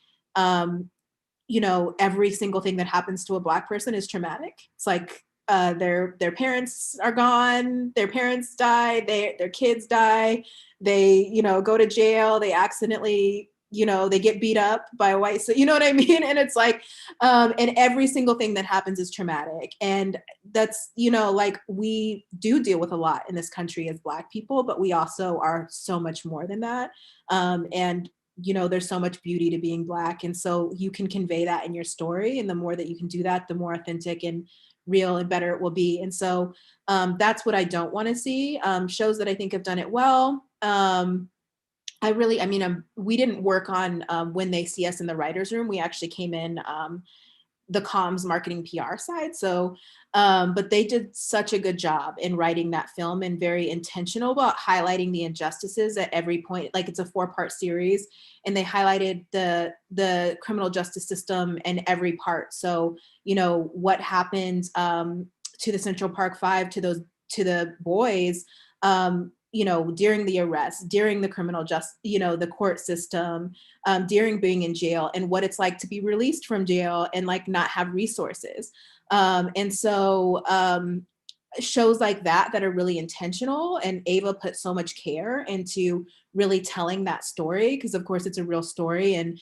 Speaker 3: you know, every single thing that happens to a Black person is traumatic. It's like their parents are gone, their parents die, their kids die, they, you know, go to jail, they accidentally, you know, they get beat up by a white, so you know what I mean? And it's like, and every single thing that happens is traumatic. And that's, you know, like, we do deal with a lot in this country as Black people, but we also are so much more than that. And you know, there's so much beauty to being Black. And so you can convey that in your story. And the more that you can do that, the more authentic and real and better it will be. And so that's what I don't want to see. Shows that I think have done it well. We didn't work on When They See Us in the Writer's Room. We actually came in the comms, marketing, PR side. So, but they did such a good job in writing that film and very intentional about highlighting the injustices at every point. Like, it's a 4-part series, and they highlighted the criminal justice system in every part. So, you know, what happened to the Central Park Five, to the boys, you know, during the arrest, during the criminal justice, you know, the court system, during being in jail, and what it's like to be released from jail and like not have resources. And so shows like that are really intentional, and Ava put so much care into really telling that story, because of course it's a real story, and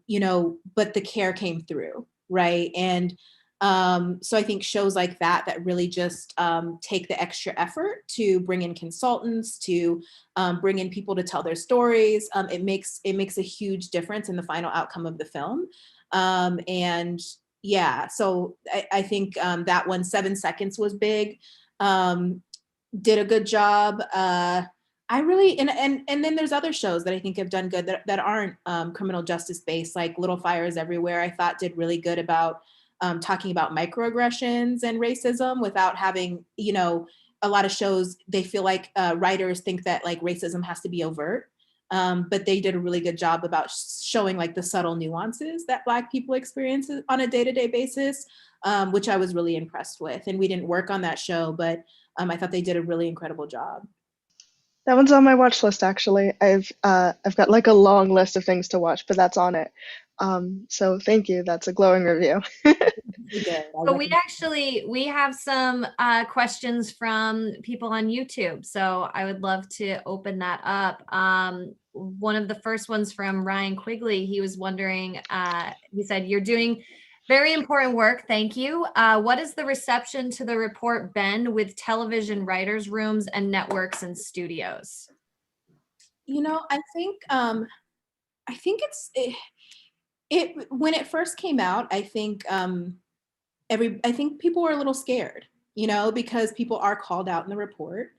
Speaker 3: you know, but the care came through, right? And so I think shows like that really just take the extra effort to bring in consultants, to bring in people to tell their stories. It makes a huge difference in the final outcome of the film. And yeah, so I think that one, 7 Seconds, was big. Did a good job. I really, and then there's other shows that I think have done good that aren't criminal justice based, like Little Fires Everywhere, I thought did really good about talking about microaggressions and racism without having, you know, a lot of shows, they feel like writers think that like racism has to be overt. But they did a really good job about showing like the subtle nuances that Black people experience on a day-to-day basis, which I was really impressed with. And we didn't work on that show, but I thought they did a really incredible job.
Speaker 2: That one's on my watch list, actually. I've got like a long list of things to watch, but that's on it. So thank you. That's a glowing review.
Speaker 17: But we have some questions from people on YouTube. So I would love to open that up. One of the first ones from Ryan Quigley, he was wondering, he said, "You're doing very important work. Thank you. What is the reception to the report been with television writers' rooms and networks and studios?"
Speaker 3: You know, I think it when it first came out, I think people were a little scared, you know, because people are called out in the report.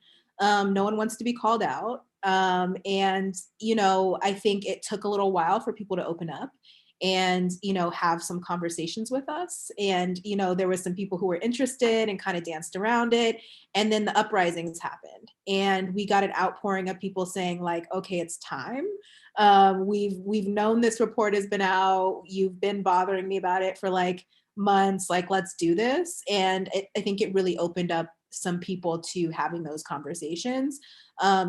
Speaker 3: No one wants to be called out. And, you know, I think it took a little while for people to open up and, you know, have some conversations with us. And, you know, there were some people who were interested and kind of danced around it. And then the uprisings happened, and we got an outpouring of people saying like, okay, it's time. We've known this report has been out. You've been bothering me about it for like months, like, let's do this. And I think it really opened up some people to having those conversations.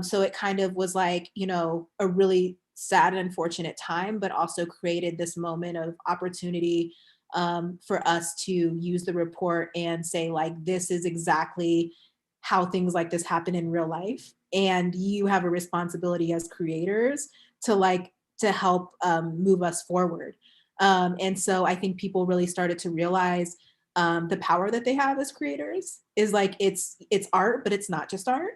Speaker 3: So it kind of was like, you know, a really sad and unfortunate time, but also created this moment of opportunity for us to use the report and say like, this is exactly how things like this happen in real life. And you have a responsibility as creators to like help move us forward. And so I think people really started to realize the power that they have as creators is like, it's art, but it's not just art.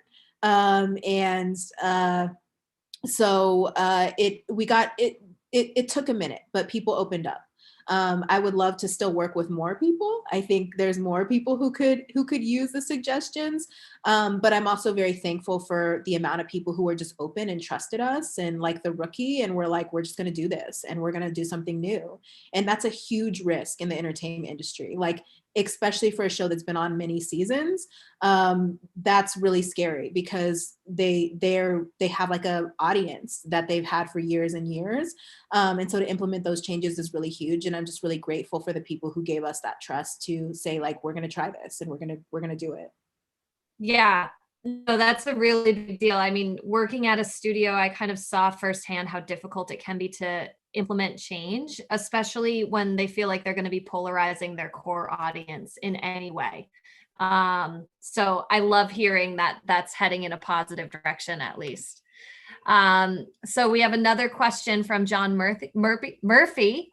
Speaker 3: It took a minute, but people opened up. I would love to still work with more people. I think there's more people who could use the suggestions. But I'm also very thankful for the amount of people who are just open and trusted us and like the rookie. And we're like, we're just going to do this and we're going to do something new. And that's a huge risk in the entertainment industry. Like, especially for a show that's been on many seasons, that's really scary because they have like a audience that they've had for years and years. And so to implement those changes is really huge. And I'm just really grateful for the people who gave us that trust to say, like, we're going to try this and we're going to do it.
Speaker 17: Yeah, no, that's a really big deal. I mean, working at a studio, I kind of saw firsthand how difficult it can be to implement change, especially when they feel like they're going to be polarizing their core audience in any way. So I love hearing that that's heading in a positive direction, at least. So we have another question from John Murphy.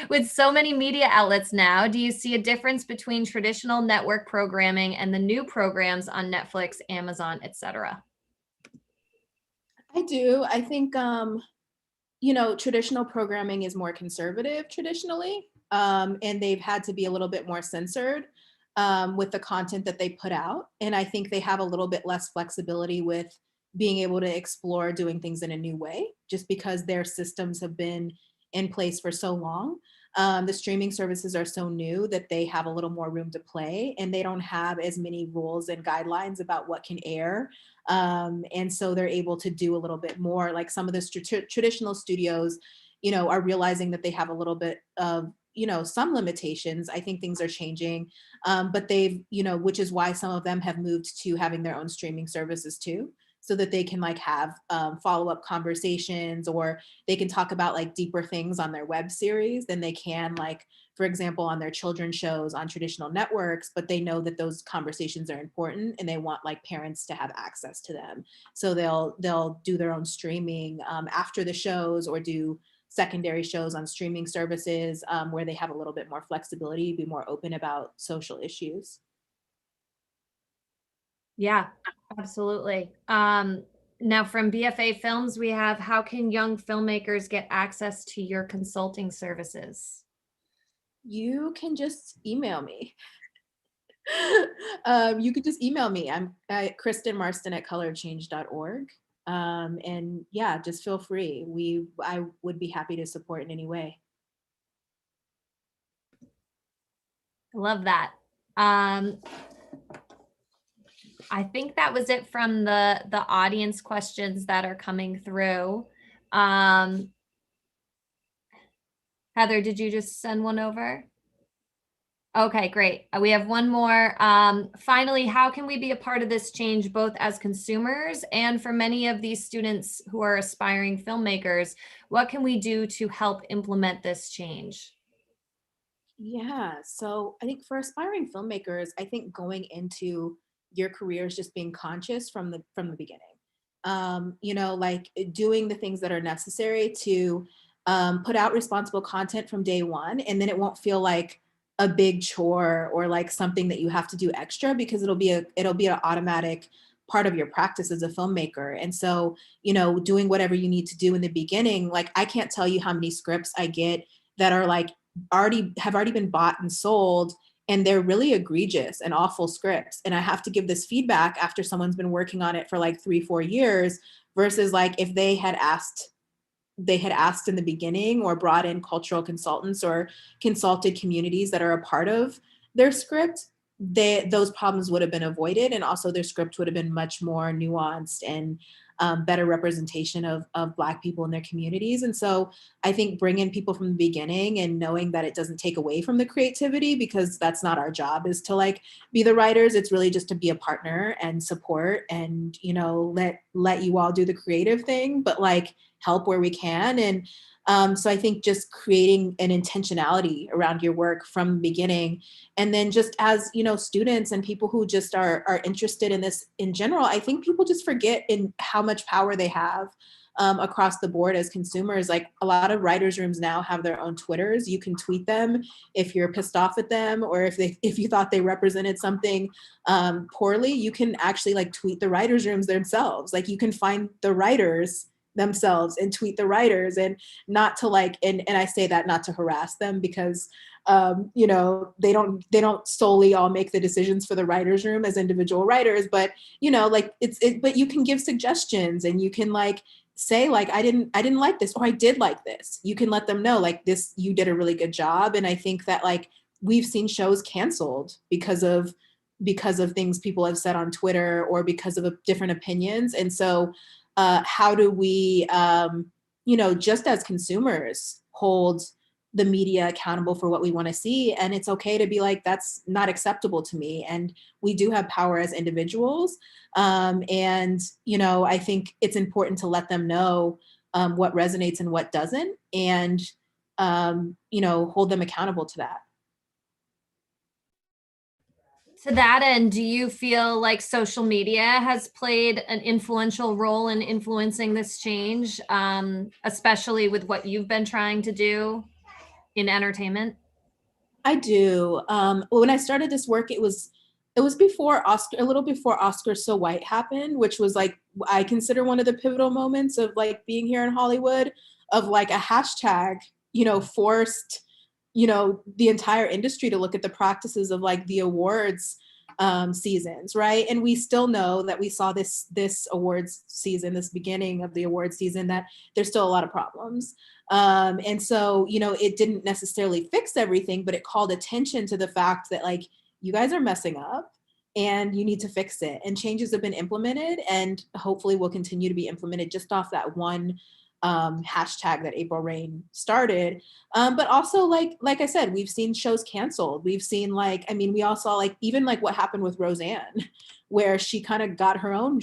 Speaker 17: With so many media outlets now, do you see a difference between traditional network programming and the new programs on Netflix, Amazon, etc.?
Speaker 3: I do. I think, traditional programming is more conservative traditionally, and they've had to be a little bit more censored with the content that they put out. And I think they have a little bit less flexibility with being able to explore doing things in a new way, just because their systems have been in place for so long. The streaming services are so new that they have a little more room to play, and they don't have as many rules and guidelines about what can air. And so they're able to do a little bit more. Like some of the traditional studios, are realizing that they have a little bit of, some limitations. I think things are changing, but they've, which is why some of them have moved to having their own streaming services too, so that they can like have follow-up conversations, or they can talk about like deeper things on their web series than they can, like, for example, on their children's shows on traditional networks, but they know that those conversations are important and they want like parents to have access to them. So they'll do their own streaming after the shows, or do secondary shows on streaming services where they have a little bit more flexibility, be more open about social issues.
Speaker 17: Yeah, absolutely. Now from BFA Films, we have, how can young filmmakers get access to your consulting services?
Speaker 3: You can just email me. You could just email me. I'm Kristen Marston at colorofchange.org. And yeah, just feel free. I would be happy to support in any way.
Speaker 17: I love that. I think that was it from the audience questions that are coming through. Heather, did you just send one over? Okay, great. We have one more. Finally, how can we be a part of this change, both as consumers and for many of these students who are aspiring filmmakers? What can we do to help implement this change?
Speaker 3: Yeah, so I think for aspiring filmmakers, I think going into your careers, just being conscious from the beginning, like doing the things that are necessary to put out responsible content from day one, and then it won't feel like a big chore or like something that you have to do extra, because it'll be an automatic part of your practice as a filmmaker. And so, doing whatever you need to do in the beginning, like I can't tell you how many scripts I get that are like have already been bought and sold, and they're really egregious and awful scripts. And I have to give this feedback after someone's been working on it for like 3-4 years, versus like if they had asked in the beginning, or brought in cultural consultants or consulted communities that are a part of their script, those problems would have been avoided. And also their script would have been much more nuanced and better representation of Black people in their communities. And so I think bringing people from the beginning and knowing that it doesn't take away from the creativity, because that's not our job, is to like be the writers. It's really just to be a partner and support and, let you all do the creative thing, but like help where we can. And so I think just creating an intentionality around your work from the beginning. And then just as, students and people who just are interested in this in general, I think people just forget in how much power they have across the board as consumers. Like a lot of writers' rooms now have their own Twitters. You can tweet them if you're pissed off at them, or if you thought they represented something poorly, you can actually like tweet the writers' rooms themselves. Like you can find the writers themselves and tweet the writers, and not to like, and I say that not to harass them, because you know, they don't solely all make the decisions for the writers' room as individual writers, but you know, like but you can give suggestions, and you can like say like, I didn't like this, or I did like this. You can let them know like this, you did a really good job. And I think that like we've seen shows canceled because of things people have said on Twitter, or because of different opinions. And so how do we, you know, just as consumers, hold the media accountable for what we want to see? And it's okay to be like, that's not acceptable to me. And we do have power as individuals. And, you know, I think it's important to let them know what resonates and what doesn't, and, you know, hold them accountable to that.
Speaker 17: To that end, do you feel like social media has played an influential role in influencing this change, especially with what you've been trying to do in entertainment?
Speaker 3: I do. When I started this work, it was before Oscar, a little before Oscar So White happened, which was like, I consider one of the pivotal moments of like being here in Hollywood, of like a hashtag, you know, forced, you know, the entire industry to look at the practices of like the awards seasons, right? And we still know that we saw this awards season, this beginning of the awards season, that there's still a lot of problems. And so, you know, it didn't necessarily fix everything, but it called attention to the fact that like, you guys are messing up and you need to fix it. And changes have been implemented, and hopefully will continue to be implemented just off that one hashtag that April Rain started. But also like I said, we've seen shows canceled. We've seen like, I mean, we all saw like, even like what happened with Roseanne, where she kind of got her own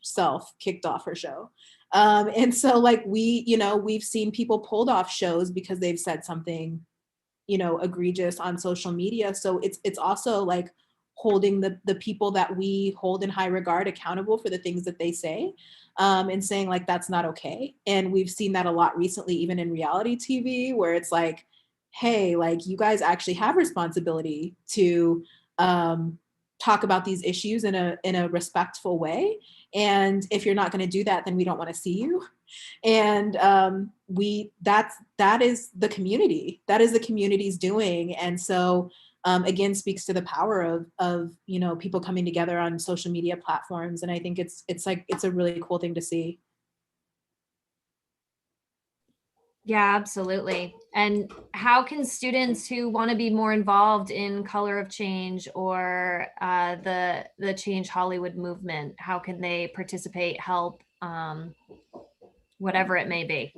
Speaker 3: self kicked off her show. And so like we've seen people pulled off shows because they've said something, you know, egregious on social media. So it's also like holding the people that we hold in high regard accountable for the things that they say, and saying like, that's not okay. And we've seen that a lot recently, even in reality TV, where it's like, hey, like you guys actually have responsibility to talk about these issues in a respectful way. And if you're not going to do that, then we don't want to see you. And that is the community. That is the community's doing. And so again, speaks to the power of you know, people coming together on social media platforms. And I think it's a really cool thing to see.
Speaker 17: Yeah, absolutely. And how can students who want to be more involved in Color of Change or the Change Hollywood movement, how can they participate, help, whatever it may be?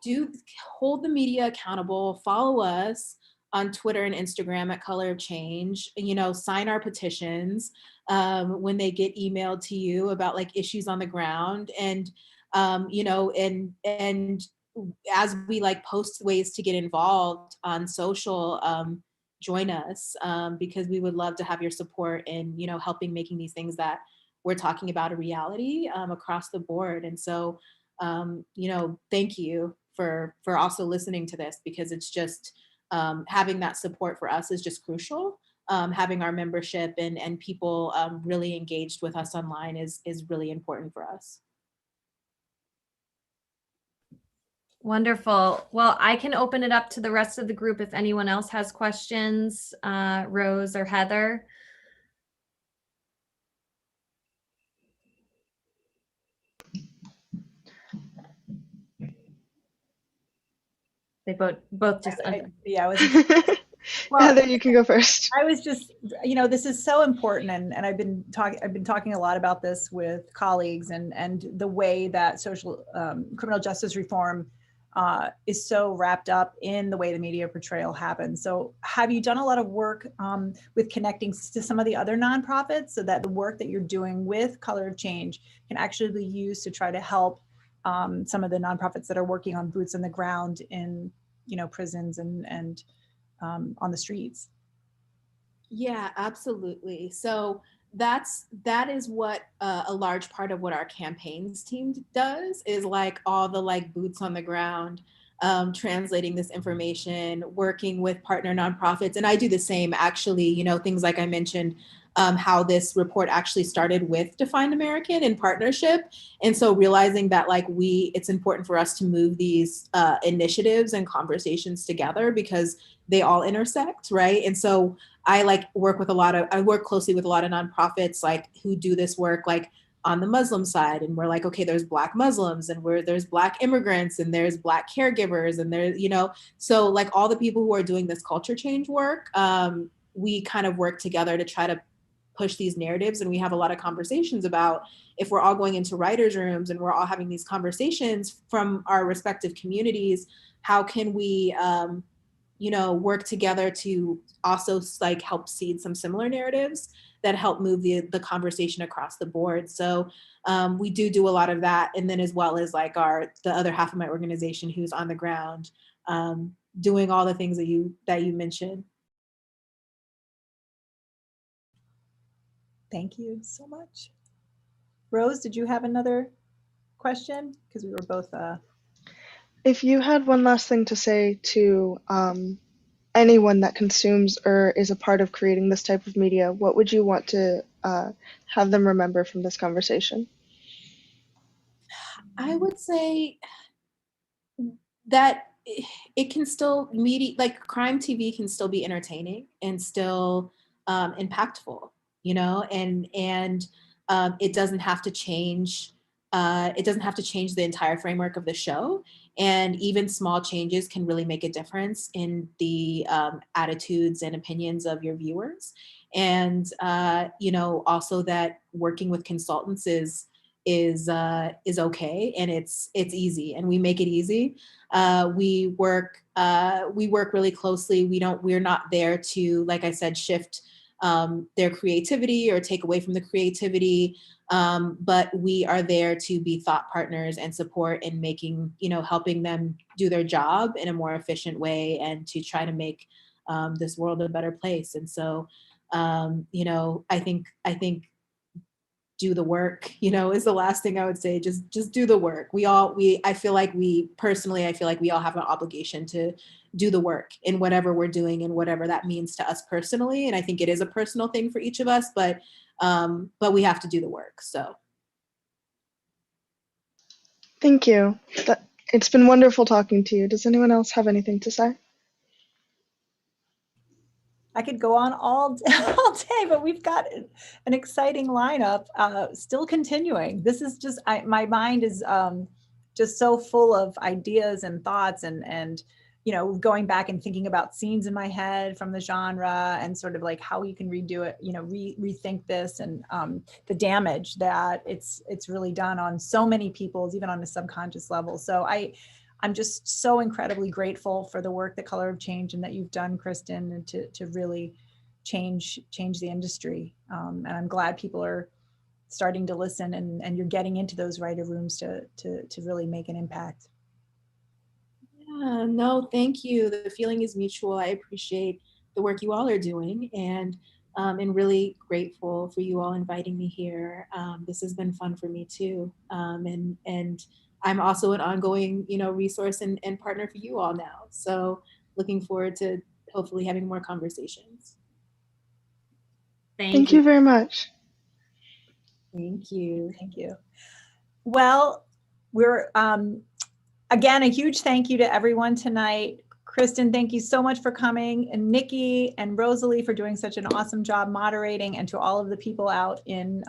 Speaker 3: Do hold the media accountable. Follow us on Twitter and Instagram at Color of Change. You know, sign our petitions when they get emailed to you about like issues on the ground. And you know, and as we like post ways to get involved on social, join us, because we would love to have your support in, you know, helping making these things that we're talking about a reality across the board. And so, you know, thank you for also listening to this, because it's just having that support for us is just crucial. Having our membership and people really engaged with us online is really important for us.
Speaker 17: Wonderful. Well, I can open it up to the rest of the group if anyone else has questions, Rose or Heather. They both just.
Speaker 1: Yeah, I was.
Speaker 2: Well, Heather, you can go first.
Speaker 1: I was just, you know, this is so important, and I've been talking a lot about this with colleagues, and the way that social criminal justice reform is so wrapped up in the way the media portrayal happens. So have you done a lot of work with connecting to some of the other nonprofits, so that the work that you're doing with Color of Change can actually be used to try to help some of the nonprofits that are working on boots on the ground in, you know, prisons and on the streets?
Speaker 3: Yeah, absolutely. So that is what a large part of what our campaigns team does, is like all the like boots on the ground, translating this information, working with partner nonprofits. And I do the same, actually, you know, things like I mentioned, how this report actually started with Defined American in partnership. And so realizing that like it's important for us to move these initiatives and conversations together because they all intersect, right? And so I work closely with a lot of nonprofits like who do this work like on the Muslim side. And we're like, okay, there's Black Muslims and there's Black immigrants and there's Black caregivers and there's, you know, so like all the people who are doing this culture change work, we kind of work together to try to push these narratives. And we have a lot of conversations about, if we're all going into writers' rooms and we're all having these conversations from our respective communities, how can we, you know, work together to also like help seed some similar narratives that help move the conversation across the board. So we do a lot of that. And then as well as like the other half of my organization who's on the ground, doing all the things that you mentioned.
Speaker 1: Thank you so much. Rose, did you have another question? Because we were both.
Speaker 2: If you had one last thing to say to anyone that consumes or is a part of creating this type of media, what would you want to have them remember from this conversation?
Speaker 3: I would say that it can still, like crime TV can still be entertaining and still impactful, you know, and it doesn't have to change. It doesn't have to change the entire framework of the show. And even small changes can really make a difference in the attitudes and opinions of your viewers. And, you know, also that working with consultants is okay. And it's easy, and we make it easy. We work really closely. We're not there to, like I said, shift their creativity or take away from the creativity. But we are there to be thought partners and support in making, you know, helping them do their job in a more efficient way and to try to make this world a better place. And so, you know, I think do the work, you know, is the last thing I would say. Just do the work. I feel like we all have an obligation to do the work in whatever we're doing and whatever that means to us personally. And I think it is a personal thing for each of us, but we have to do the work. So.
Speaker 2: Thank you. It's been wonderful talking to you. Does anyone else have anything to say?
Speaker 1: I could go on all day, but we've got an exciting lineup still continuing. This is just, my mind is just so full of ideas and thoughts and, you know, going back and thinking about scenes in my head from the genre and sort of like how you can redo it, you know, rethink this and the damage that it's really done on so many people's, even on a subconscious level. So I'm just so incredibly grateful for the work that Color of Change and that you've done, Kristen, and to really change the industry. And I'm glad people are starting to listen and you're getting into those writer rooms to really make an impact.
Speaker 3: Yeah, no, thank you. The feeling is mutual. I appreciate the work you all are doing and really grateful for you all inviting me here. This has been fun for me too. And I'm also an ongoing, you know, resource and partner for you all now. So looking forward to hopefully having more conversations.
Speaker 2: Thank you very much.
Speaker 3: Thank you.
Speaker 1: Thank you. Well, we're, again, a huge thank you to everyone tonight. Kristen, thank you so much for coming, and Nikki and Rosalie for doing such an awesome job moderating, and to all of the people out in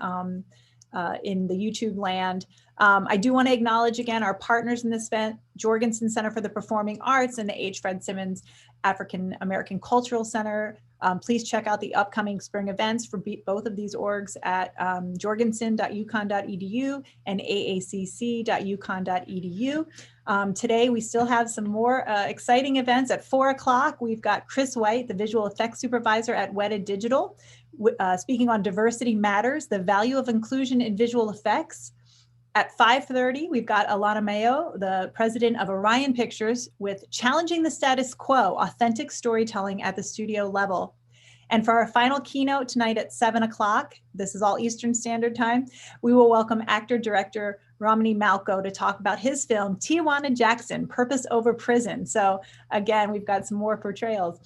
Speaker 1: the YouTube land. I do want to acknowledge again our partners in this event, Jorgensen Center for the Performing Arts and the H. Fred Simmons African American Cultural Center. Please check out the upcoming spring events for both of these orgs at jorgensen.uconn.edu and aacc.uconn.edu. Today, we still have some more exciting events. At 4 o'clock, we've got Chris White, the visual effects supervisor at Wedded Digital, speaking on Diversity Matters, the value of inclusion in visual effects. At 5:30, we've got Alana Mayo, the president of Orion Pictures, with Challenging the Status Quo, Authentic Storytelling at the Studio Level. And for our final keynote tonight at 7 o'clock, this is all Eastern Standard Time, we will welcome actor-director Romney Malco to talk about his film, Tijuana Jackson, Purpose Over Prison. So again, we've got some more portrayals.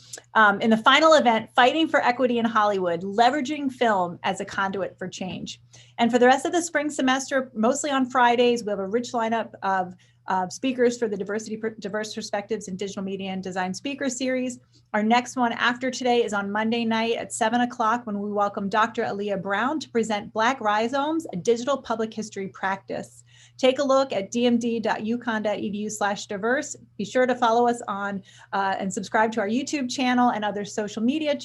Speaker 1: In the final event, Fighting for Equity in Hollywood, Leveraging Film as a Conduit for Change. And for the rest of the spring semester, mostly on Fridays, we have a rich lineup of speakers for the Diverse Perspectives in Digital Media and Design Speaker Series. Our next one after today is on Monday night at 7 o'clock when we welcome Dr. Aaliyah Brown to present Black Rhizomes, a digital public history practice. Take a look at dmd.uconn.edu/diverse. Be sure to follow us on and subscribe to our YouTube channel and other social media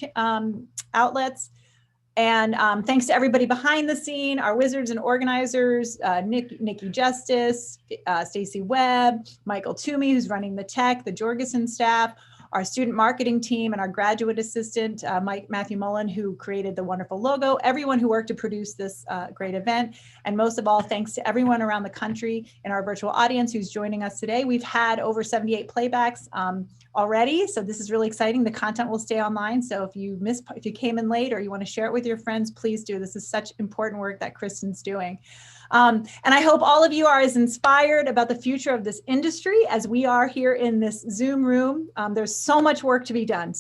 Speaker 1: outlets. And thanks to everybody behind the scene, our wizards and organizers, Nikki Justice, Stacy Webb, Michael Toomey, who's running the tech, the Jorgensen staff, our student marketing team, and our graduate assistant, Matthew Mullen, who created the wonderful logo, everyone who worked to produce this great event. And most of all, thanks to everyone around the country in our virtual audience who's joining us today. We've had over 78 playbacks already, so this is really exciting. The content will stay online, so if you came in late or you want to share it with your friends, please do. This is such important work that Kristen's doing. And I hope all of you are as inspired about the future of this industry as we are here in this Zoom room. There's so much work to be done,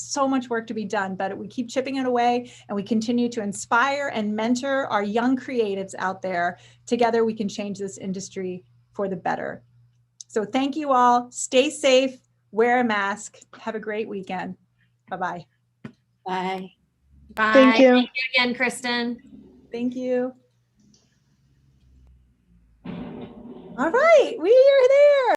Speaker 1: but we keep chipping it away and we continue to inspire and mentor our young creatives out there. Together, we can change this industry for the better. So thank you all. Stay safe, wear a mask, have a great weekend. Bye-bye.
Speaker 3: Bye.
Speaker 17: Bye.
Speaker 2: Thank you.
Speaker 17: Thank you again, Kristen.
Speaker 1: Thank you. All right, we are there.